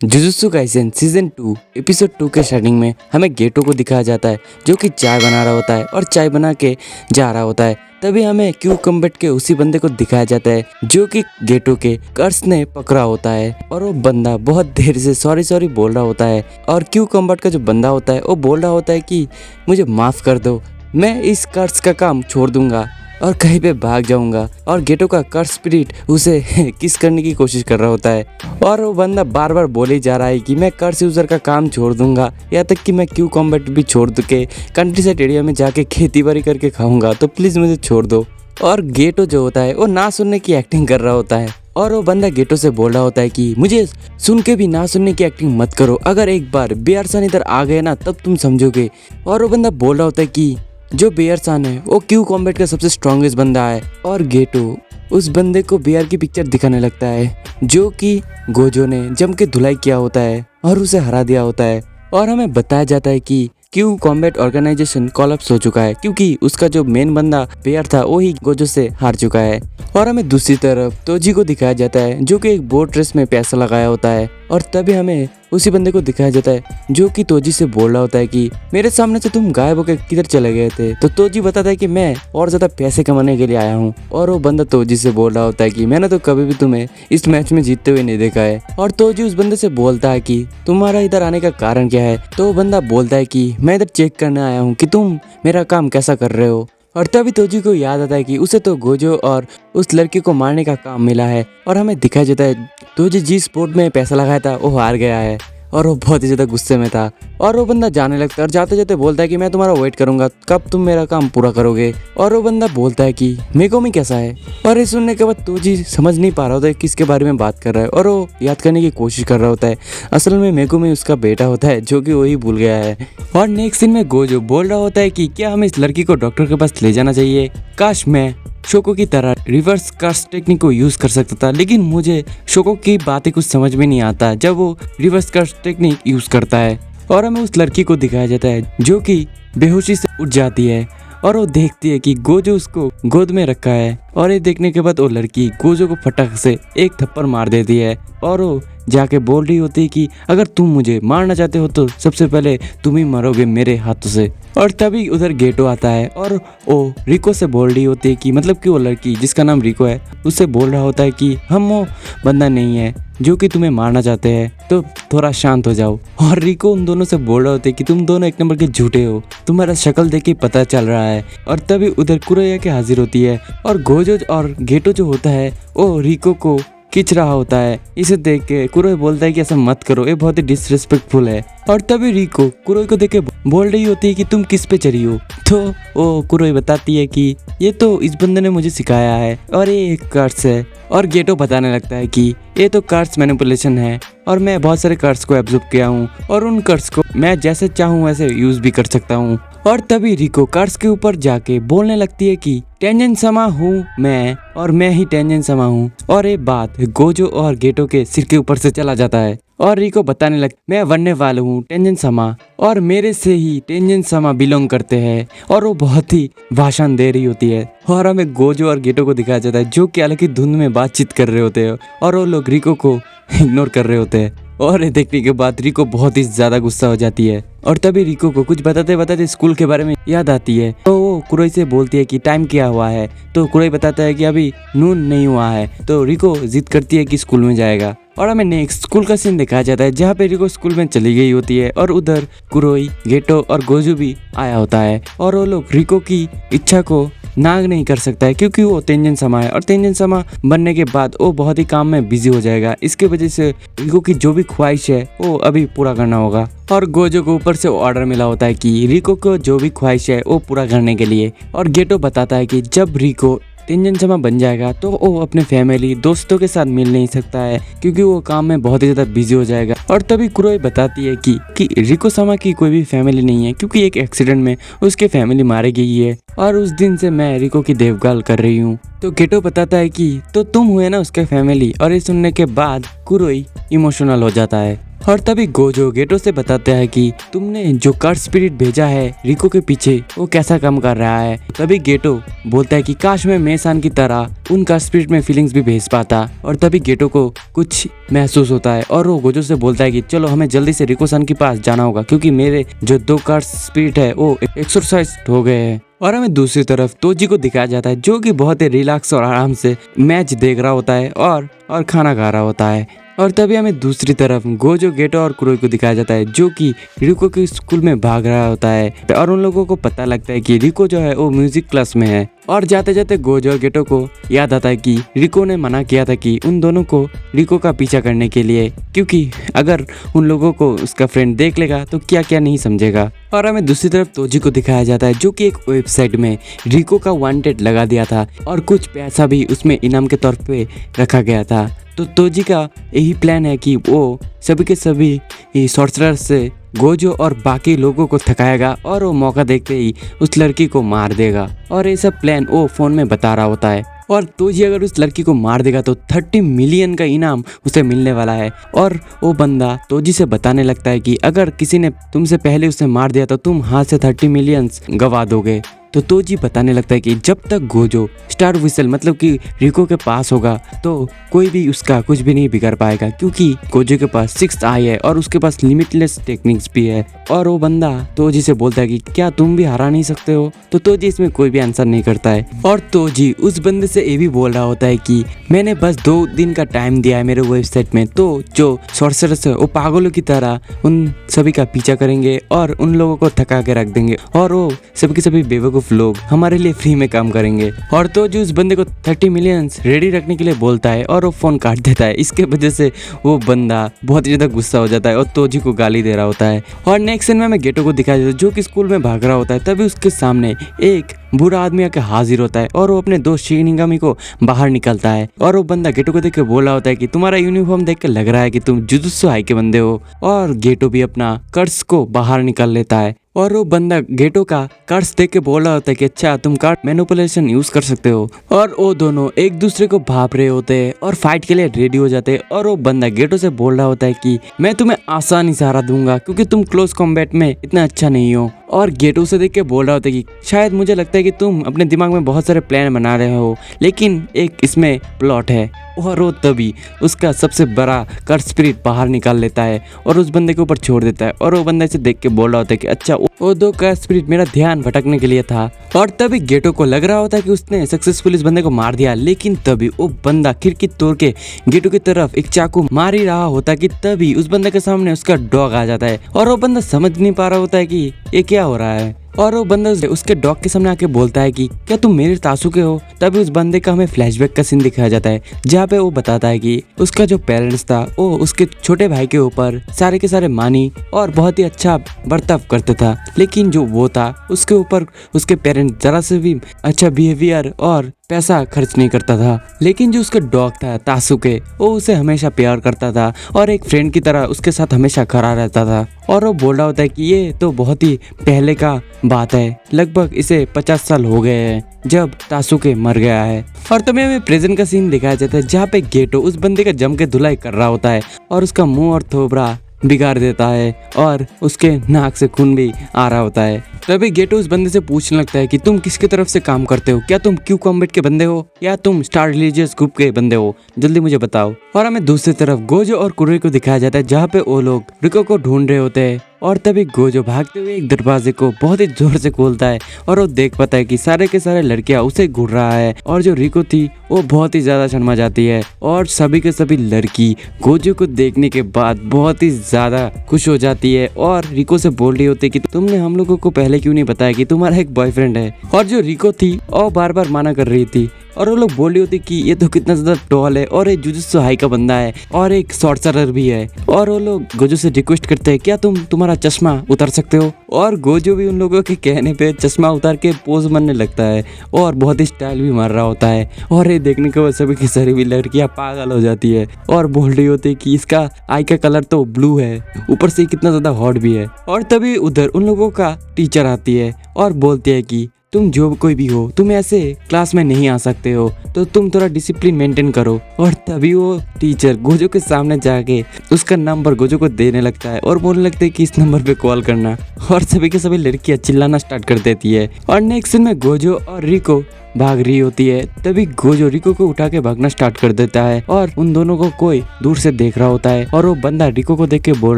Jujutsu Kaisen season 2 episode 2 के starting में हमें गेटो को दिखाया जाता है जो कि चाय बना रहा होता है और चाय बना के जा रहा होता है। तभी हमें क्यू कम्बैट के उसी बंदे को दिखाया जाता है जो कि गेटो के कर्स ने पकड़ा होता है और वो बंदा बहुत देर से सॉरी बोल रहा होता है। और क्यू कम्बैट का जो बंदा होता है वो बोल रहा होता है कि मुझे माफ़ कर दो, मैं इस कर्स का काम छोड़ दूंगा और कहीं पे भाग जाऊंगा। और गेटो का कर्स स्पिरिट उसे किस करने की कोशिश कर रहा होता है और वो बंदा बार बार बोले जा रहा है कि मैं कर्स यूजर का काम छोड़ दूंगा, यहाँ तक कि मैं क्यू कॉम्बैट भी छोड़ के कंट्री साइड एरिया में जाके खेती बाड़ी करके खाऊंगा, तो प्लीज़ मुझे छोड़ दो। और गेटो जो होता है वो ना सुनने की एक्टिंग कर रहा होता है और वो बंदा गेटो से बोल रहा होता है कि मुझे सुन के भी ना सुनने की एक्टिंग मत करो, अगर एक बार बेअरसान इधर आ गए ना तब तुम समझोगे। और वो बंदा बोल रहा होता है कि जो बेअरसान है वो क्यू कॉम्बैट का सबसे स्ट्रॉन्गेस्ट बंदा है। और गेटो उस बंदे को बेयर की पिक्चर दिखाने लगता है जो कि गोजो ने जम के धुलाई किया होता है और उसे हरा दिया होता है। और हमें बताया जाता है कि क्यू कॉम्बैट ऑर्गेनाइजेशन कोलैप्स हो चुका है क्योंकि उसका जो मेन बंदा बेयर था वो ही गोजो से हार चुका है। और हमें दूसरी तरफ तोजी को दिखाया जाता है जो कि एक बोट रेस में पैसा लगाया होता है। और तभी हमें उसी बंदे को दिखाया जाता है जो कि तोजी से बोल रहा होता है कि मेरे सामने से तुम गायब होकर किधर चले गए थे। तो तोजी बताता है कि मैं और ज्यादा पैसे कमाने के लिए आया हूँ। और वो बंदा तोजी से बोल रहा होता है कि मैंने तो कभी भी तुम्हें इस मैच में जीतते हुए नहीं देखा है। और तोजी उस बंदे से बोलता है कि तुम्हारा इधर आने का कारण क्या है। तो वो बंदा बोलता है कि मैं इधर चेक करने आया हूँ कि तुम मेरा काम कैसा कर रहे हो। और तभी तोजी को याद आता है कि उसे तो गोजो और उस लड़की को मारने का काम मिला है। और हमें दिखाया जाता है तोजी जिस स्पोर्ट में पैसा लगाया था वो हार गया है और वो बहुत ही ज़्यादा गुस्से में था। और वो बंदा जाने लगता है और जाते जाते बोलता है कि मैं तुम्हारा वेट करूंगा, कब तुम मेरा काम पूरा करोगे। और वो बंदा बोलता है कि मेगोमी कैसा है। और ये सुनने के बाद तोजी समझ नहीं पा रहा होता है किसके बारे में बात कर रहा है और वो याद करने की कोशिश कर रहा होता है। असल में मेगोमी उसका बेटा होता है जो कि वही भूल गया है। और नेक्स्ट सीन में गोजो बोल रहा होता है कि क्या हमें इस लड़की को डॉक्टर के पास ले जाना चाहिए, काश मैं शोको की तरह रिवर्स कर्स टेक्निक को यूज कर सकता था, लेकिन मुझे शोको की बातें कुछ समझ में नहीं आता जब वो रिवर्स कर्स टेक्निक यूज करता है। और हमें उस लड़की को दिखाया जाता है जो कि बेहोशी से उठ जाती है और वो देखती है कि गोजो उसको गोद में रखा है। और ये देखने के बाद वो लड़की गोजो को फटक से एक थप्पड़ मार देती है और वो जाके बोल रही होती है कि अगर तुम मुझे मारना चाहते हो तो सबसे पहले तुम ही मरोगे मेरे हाथों से। और तभी उधर गेटो आता है और वो रिको से बोल रही होती है कि मतलब कि वो लड़की जिसका नाम रिको है उससे बोल रहा होता है कि हम वो बंदा नहीं है जो कि तुम्हें मारना चाहते हैं, तो थोड़ा शांत हो जाओ। और रिको उन दोनों से बोल रहा होता है कि तुम दोनों एक नंबर के झूठे हो, तुम्हारा शक्ल देख के पता चल रहा है। और तभी उधर कुरोया के हाजिर होती है और गोजो और गेटो जो होता है वो रिको को खींच रहा होता है। इसे देख के कुरोय बोलता है कि ऐसा मत करो, ये बहुत ही डिसरिस्पेक्टफुल है। और तभी रिको कुरोय को देख के बोल रही होती है कि तुम किस पे चढ़ी हो। तो वो कुरोय बताती है कि ये तो इस बंदे ने मुझे सिखाया है और ये एक कर्स है। और गेटो बताने लगता है कि ये तो कर्स मैनिपुलेशन है और मैं बहुत सारे कर्स को एब्जॉर्ब किया हूँ और उन कर्स को मैं जैसे चाहूँ वैसे यूज भी कर सकता हूँ। और तभी रिको कर्स के ऊपर जाके बोलने लगती है कि टेंजन समा हूँ मैं और मैं ही टेंजन समा हूँ। और ये बात गोजो और गेटो के सिर के ऊपर से चला जाता है और रिको बताने लग मैं बनने वाला हूँ टेंजन समा और मेरे से ही टेंजन समा बिलोंग करते हैं। और वो बहुत ही भाषण दे रही होती है और हमें गोजो और गेटो को दिखाया जाता है जो कि अलग ही धुन में बातचीत कर रहे होते हैं और वो लोग रिको को इग्नोर कर रहे होते हैं। और ये देखने के बाद रिको बहुत ही ज्यादा गुस्सा हो जाती है। और तभी रिको को कुछ बताते बताते स्कूल के बारे में याद आती है तो वो कुरोई से बोलती है कि टाइम क्या हुआ है। तो कुरोई बताता है कि अभी नून नहीं हुआ है। तो रिको जिद करती है कि स्कूल में जाएगा। और हमें नेक्स्ट स्कूल का सीन दिखाया जाता है जहाँ पे रिको स्कूल में चली गई होती है और उधर कुरोई गेटो और गोजू भी आया होता है। और वो लोग रिको की इच्छा को नाग नहीं कर सकता है क्योंकि वो तेंजन समा है और तेंजन समा बनने के बाद वो बहुत ही काम में बिजी हो जाएगा। इसके वजह से रिको की जो भी ख्वाहिश है वो अभी पूरा करना होगा। और गोजो को ऊपर से ऑर्डर मिला होता है कि रिको को जो भी ख्वाहिश है वो पूरा करने के लिए। और गेटो बताता है कि जब रिको तेंजन समा बन जाएगा तो वो अपने फैमिली दोस्तों के साथ मिल नहीं सकता है क्योंकि वो काम में बहुत ही ज्यादा बिजी हो जाएगा। और तभी कुरोई बताती है कि रिको समा की कोई भी फैमिली नहीं है क्योंकि एक एक्सीडेंट में उसकी फैमिली मारी गई है और उस दिन से मैं रिको की देखभाल कर रही हूँ। तो गेटो बताता है कि तो तुम हुए ना उसके फैमिली। और ये सुनने के बाद कुरोई इमोशनल हो जाता है और तभी गोजो गेटो से बताता है कि तुमने जो कर्स स्पिरिट भेजा है रिको के पीछे वो कैसा काम कर रहा है। तभी गेटो बोलता है कि काश मैं मेसान की तरह उन कर्स स्पिरिट में फीलिंग्स भी भेज पाता। और तभी गेटो को कुछ महसूस होता है और वो गोजो से बोलता है कि चलो हमें जल्दी से रिको सान के पास जाना होगा क्योंकि मेरे जो 2 कर्स स्पिरिट है वो एक्सरसाइज हो गए हैं। और हमें दूसरी तरफ तोजी को दिखाया जाता है जो कि बहुत ही रिलैक्स और आराम से मैच देख रहा होता है और खाना खा रहा होता है। और तभी हमें दूसरी तरफ गोजो गेटो और कुरोई को दिखाया जाता है जो कि रिको के स्कूल में भाग रहा होता है और उन लोगों को पता लगता है कि रिको जो है वो म्यूजिक क्लास में है। और जाते जाते गोजो और गेटो को याद आता है कि रिको ने मना किया था कि उन दोनों को रिको का पीछा करने के लिए, क्योंकि अगर उन लोगों को उसका फ्रेंड देख लेगा तो क्या क्या नहीं समझेगा। और हमें दूसरी तरफ तोजी को दिखाया जाता है जो कि एक वेबसाइट में रिको का वांटेड लगा दिया था और कुछ पैसा भी उसमें इनाम के तौर पे रखा गया था। तो तोजी का यही प्लान है कि वो सभी के सभी सॉर्सरर से गोजो और बाकी लोगों को थकाएगा और वो मौका देखते ही उस लड़की को मार देगा। और ये सब प्लान वो फोन में बता रहा होता है। और तोजी अगर उस लड़की को मार देगा तो 30 मिलियन का इनाम उसे मिलने वाला है। और वो बंदा तोजी से बताने लगता है कि अगर किसी ने तुमसे पहले उसे मार दिया तो तुम हाथ से 30 मिलियन गवा दोगे। तो तोजी बताने लगता है कि जब तक गोजो स्टार विसल मतलब कि रिको के पास होगा तो कोई भी उसका कुछ भी नहीं बिगाड़ पाएगा, क्योंकि गोजो के पास 6th आई है और उसके पास लिमिटलेस टेक्निक्स भी है। और वो बंदा तोजी से बोलता है कि क्या तुम भी हरा नहीं सकते हो। तो तोजी इसमें कोई भी आंसर नहीं करता है। और तोजी उस बंदे से ये भी बोल रहा होता है कि मैंने बस 2 दिन का टाइम दिया है मेरे वेबसाइट में, तो जो सॉर्सरर्स है वो पागलों की तरह उन सभी का पीछा करेंगे और उन लोगों को थका के रख देंगे और वो सभी के सभी बेवकूफ लोग हमारे लिए फ्री में काम करेंगे। और तो जो उस बंदे को 30 मिलियन रेडी रखने के लिए बोलता है और वो फोन काट देता है। इसके वजह से वो बंदा बहुत ज्यादा गुस्सा हो जाता है और तोजी को गाली दे रहा होता है। और नेक्स्ट सीन में हमें गेटो को दिखाया जाता है जो कि स्कूल में भाग रहा होता है। तभी उसके सामने एक बुरा आदमी आके हाजिर होता है और वो अपने दोस्त शिनिगामी को बाहर निकलता है। और वो बंदा गेटो को देख के बोल रहा होता है कि तुम्हारा यूनिफॉर्म देख के लग रहा है कि तुम जुजुत्सु हाई के बंदे हो। और गेटो भी अपना कर्स को बाहर निकाल लेता है। और वो बंदा गेटो का कार्ड्स देख के बोल रहा होता है कि अच्छा तुम कार्ड मैनिपुलेशन यूज कर सकते हो। और वो दोनों एक दूसरे को भाप रहे होते हैं और फाइट के लिए रेडी हो जाते हैं। और वो बंदा गेटो से बोल रहा होता है कि मैं तुम्हें आसानी से हरा दूंगा क्योंकि तुम क्लोज कॉम्बैट में इतना अच्छा नहीं हो। और गेटो से देख के बोल रहा होता है कि शायद मुझे लगता है कि तुम अपने दिमाग में बहुत सारे प्लान बना रहे हो, लेकिन एक इसमें प्लॉट है। और वो तभी उसका सबसे बड़ा कर्स स्पिरिट बाहर निकाल लेता है और उस बंदे के ऊपर छोड़ देता है। और वो बंदा इसे देख के बोल रहा होता है कि अच्छा वो 2 कर्स स्पिरिट मेरा ध्यान भटकने के लिए था। और तभी गेटो को लग रहा होता है कि उसने सक्सेसफुल इस बंदे को मार दिया, लेकिन तभी वो बंदा खिड़की तोड़ के गेटो की तरफ एक चाकू मार ही रहा होता है कि तभी उस बंदे के सामने उसका डॉग आ जाता है। और वो बंदा समझ नहीं पा रहा होता है कि ये क्या हो रहा है। और वो बंदा उसके डॉग के सामने आके बोलता है कि क्या तुम मेरे तासुके हो। तभी उस बंदे का हमें फ्लैशबैक का सीन दिखाया जाता है जहाँ पे वो बताता है कि उसका जो पेरेंट्स था वो उसके छोटे भाई के ऊपर सारे के सारे मानी और बहुत ही अच्छा बर्ताव करता था, लेकिन जो वो था उसके ऊपर उसके पेरेंट्स जरा से भी अच्छा बिहेवियर और पैसा खर्च नहीं करता था। लेकिन जो उसका डॉग था तासुके वो उसे हमेशा प्यार करता था और एक फ्रेंड की तरह उसके साथ हमेशा खड़ा रहता था। और वो बोल रहा होता है कि ये तो बहुत ही पहले का बात है, लगभग इसे 50 साल हो गए हैं जब तासुके मर गया है। और तभी हमें प्रेजेंट का सीन दिखाया जाता है जहाँ पे गेटो उस बंदे का जम के धुलाई कर रहा होता है और उसका मुंह और थोबरा बिगाड़ देता है और उसके नाक से खून भी आ रहा होता है। तभी गेटो उस बंदे से पूछने लगता है कि तुम किसके तरफ से काम करते हो, क्या तुम क्यू कॉम्बैट के बंदे हो या तुम स्टार रिलीजियस ग्रुप के बंदे हो, जल्दी मुझे बताओ। और हमें दूसरी तरफ गोजो और कुरोई को दिखाया जाता है जहाँ पे वो लोग रिको को ढूंढ रहे होते हैं। और तभी गोजो भागते हुए एक दरवाजे को बहुत ही जोर से खोलता है और वो देख पाता है कि सारे के सारे लड़कियां उसे घूर रहा है। और जो रिको थी वो बहुत ही ज्यादा शर्मा जाती है और सभी के सभी लड़की गोजो को देखने के बाद बहुत ही ज्यादा खुश हो जाती है और रिको से बोल रही होती है कि तुमने हम लोगों को पहले क्यों नहीं बताया कि तुम्हारा एक बॉयफ्रेंड है। और जो रिको थी वो बार बार मना कर रही थी और वो लोग बोल रही होती कि ये तो कितना ज्यादा टॉल है और एक जुजुत्सु हाई का बंदा है और एक सॉर्सरर भी है। और वो लोग गोजो से रिक्वेस्ट करते हैं क्या तुम तुम्हारा चश्मा उतार सकते हो। और गोजो भी उन लोगों के कहने पे चश्मा उतार के पोज मारने लगता है और बहुत ही स्टाइल भी मार रहा होता है। और ये देखने के बाद सभी की सारी भी लड़कियां पागल हो जाती है और बोल रही होती है कि इसका आई का कलर तो ब्लू है, ऊपर से कितना ज्यादा हॉट भी है। और तभी उधर उन लोगों का टीचर आती है और बोलती है कि तुम जो कोई भी हो, तुम ऐसे क्लास में नहीं आ सकते हो, तो तुम थोड़ा डिसिप्लिन मेंटेन करो। और तभी वो टीचर गोजो के सामने जाके उसका नंबर गोजो को देने लगता है और बोलने लगता है कि इस नंबर पे कॉल करना। और सभी के सभी लड़कियां चिल्लाना स्टार्ट कर देती है। और नेक्स्ट सीन में गोजो और रिको भाग रही होती है। तभी गोजो रिको को उठा के भागना स्टार्ट कर देता है और उन दोनों को कोई दूर से देख रहा होता है। और वो बंदा रिको को देख के बोल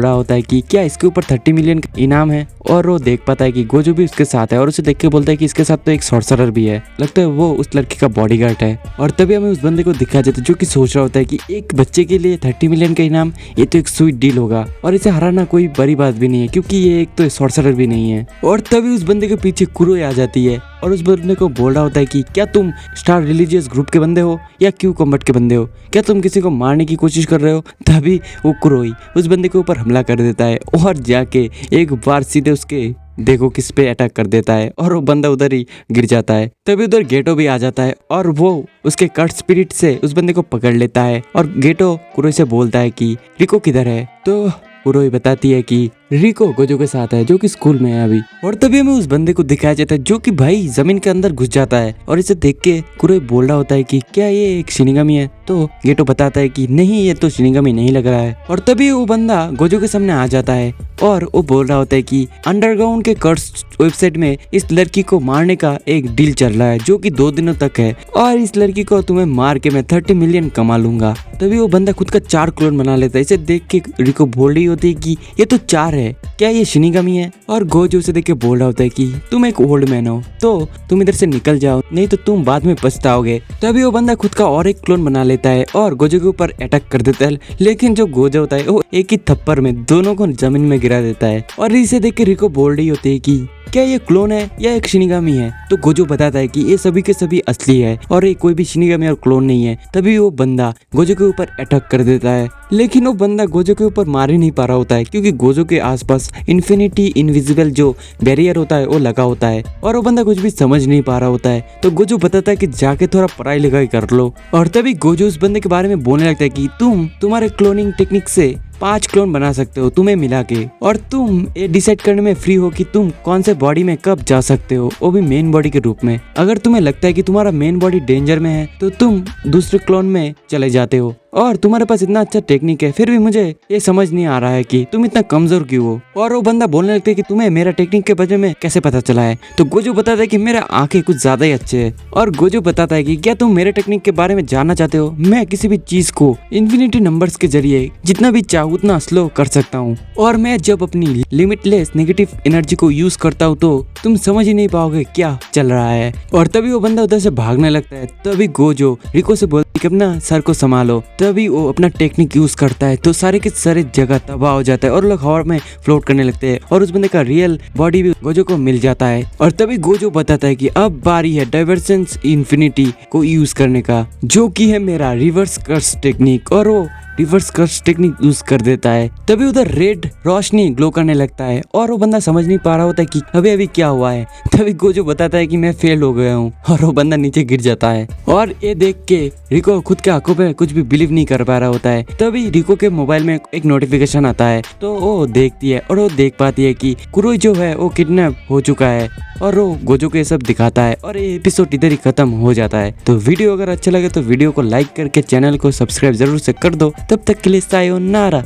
रहा होता है कि क्या इसके ऊपर 30 मिलियन का इनाम है। और वो देख पाता है कि गोजो भी उसके साथ है और उसे देख के बोलता है कि इसके साथ तो एक सॉर्सरर भी है, लगता है वो उस लड़की का बॉडीगार्ड है। और तभी हमें उस बंदे को दिखाया जाता है जो कि सोच रहा होता है कि एक बच्चे के लिए 30 मिलियन का इनाम, ये तो एक स्वीट डील होगा और इसे हराना कोई बड़ी बात भी नहीं है क्योंकि ये एक तो सॉर्सरर भी नहीं है। और तभी उस बंदे के पीछे कुरोई आ जाती है और उस बंदे को बोल रहा होता है कि क्या तुम स्टार रिलीजियस ग्रुप के बंदे हो या क्यू कॉम्बैट के बंदे हो, क्या तुम किसी को मारने की कोशिश कर रहे हो। तभी वो कुरोई उस बंदे के ऊपर हमला कर देता है और जाके एक बार सीधे उसके देखो किस पे अटैक कर देता है और वो बंदा उधर ही गिर जाता है। तभी उधर गेटो भी आ जाता है और वो उसके कट स्पिरिट से उस बंदे को पकड़ लेता है। और गेटो कुरोई से बोलता है कि रिको किधर है। तो कुरोई बताती है कि रिको गोजो के साथ है जो कि स्कूल में है अभी। और तभी हमें उस बंदे को दिखाया जाता है जो कि भाई जमीन के अंदर घुस जाता है। और इसे देख के कुरोई बोल रहा होता है कि क्या ये एक शिनिगामी है। तो गेटो बताता है कि नहीं, ये तो शिनिगामी नहीं लग रहा है। और तभी वो बंदा गोजो के सामने आ जाता है और वो बोल रहा होता है कि अंडरग्राउंड के कर्स वेबसाइट में इस लड़की को मारने का एक डील चल रहा है जो कि 2 दिनों तक है और इस लड़की को तुम्हें मार के मैं 30 मिलियन कमा लूंगा। तभी वो बंदा खुद का 4 क्लोन बना लेता है। इसे देख के रिको बोल रही होती है कि ये तो 4 है, क्या ये शिनिगामी है। और गोजो उसे देख के बोल रहा होता है कि तुम एक ओल्ड मैन हो तो तुम इधर से निकल जाओ, नहीं तो तुम बाद में पछताओगे। तभी वो बंदा खुद का और एक क्लोन बना लेता है और गोजो के ऊपर अटैक कर देता है। लेकिन जो गोजो होता है वो एक ही थप्पड़ में दोनों को जमीन में गिरा देता है। और इसे देख के रिको बोल रही होती है कि क्या ये क्लोन है या एक शिनिगामी है। तो गोजो बताता है कि ये सभी के सभी असली है और ये कोई भी शिनिगामी और क्लोन नहीं है। तभी वो बंदा गोजो के ऊपर अटैक कर देता है। लेकिन वो बंदा गोजो के ऊपर मार ही नहीं पा रहा होता है क्योंकि गोजो के आसपास इन्फिनिटी इनविजिबल जो बैरियर होता है वो लगा होता है और वो बंदा कुछ भी समझ नहीं पा रहा होता है। तो गोजो बताता है कि जाके थोड़ा पढ़ाई लिखाई कर लो। और तभी गोजो उस बंदे के बारे में बोलने लगता है कि तुम्हारे क्लोनिंग टेक्निक से 5 क्लोन बना सकते हो तुम्हें मिला के, और तुम ये डिसाइड करने में फ्री हो कि तुम कौन से बॉडी में कब जा सकते हो, वो भी मेन बॉडी के रूप में। अगर तुम्हें लगता है कि तुम्हारा मेन बॉडी डेंजर में है तो तुम दूसरे क्लोन में चले जाते हो। और तुम्हारे पास इतना अच्छा टेक्निक है फिर भी मुझे ये समझ नहीं आ रहा है कि तुम इतना कमजोर क्यों हो। और वो बंदा बोलने लगता है कि तुम्हें मेरा टेक्निक के बारे में कैसे पता चला है। तो गोजो बताता है कि मेरा आंखें कुछ ज्यादा ही अच्छे है। और गोजो बताता है कि क्या तुम मेरे टेक्निक के बारे में जानना चाहते हो। मैं किसी भी चीज को इन्फिनिटी नंबर्स के जरिए जितना भी चाहूँ उतना स्लो कर सकता हूँ और मैं जब अपनी लिमिटलेस नेगेटिव एनर्जी को यूज करता हूँ तो तुम समझ ही नहीं पाओगे क्या चल रहा है। और तभी वो बंदा उधर से भागने लगता है। तभी गोजो रिको से बोलती है कि अपना सर को संभालो। तभी वो अपना टेक्निक यूज करता है तो सारे के सारे जगह तबाह हो जाता है और लोग हवा में फ्लोट करने लगते हैं और उस बंदे का रियल बॉडी भी गोजो को मिल जाता है। और तभी गोजो बताता है कि अब बारी है डाइवर्जेंस इन्फिनिटी को यूज करने का जो कि है मेरा रिवर्स कर्स टेक्निक। और वो रिवर्स कर्स टेक्निक यूज कर देता है। तभी उधर रेड रोशनी ग्लो करने लगता है और वो बंदा समझ नहीं पा रहा होता है कि अभी क्या हुआ है। तभी गोजो बताता है कि मैं फेल हो गया हूँ और वो बंदा नीचे गिर जाता है। और ये देख के रिको खुद के आंखों पे कुछ भी बिलीव नहीं कर पा रहा होता है। तभी रिको के मोबाइल में एक नोटिफिकेशन आता है तो वो देखती है और वो देख पाती है कि कुरोई जो है वो किडनैप हो चुका है और वो गोजो को ये सब दिखाता है और ये एपिसोड इधर ही खत्म हो जाता है। तो वीडियो अगर अच्छा लगे तो वीडियो को लाइक करके चैनल को सब्सक्राइब जरूर से कर दो। तब तक के लिए सायोनारा।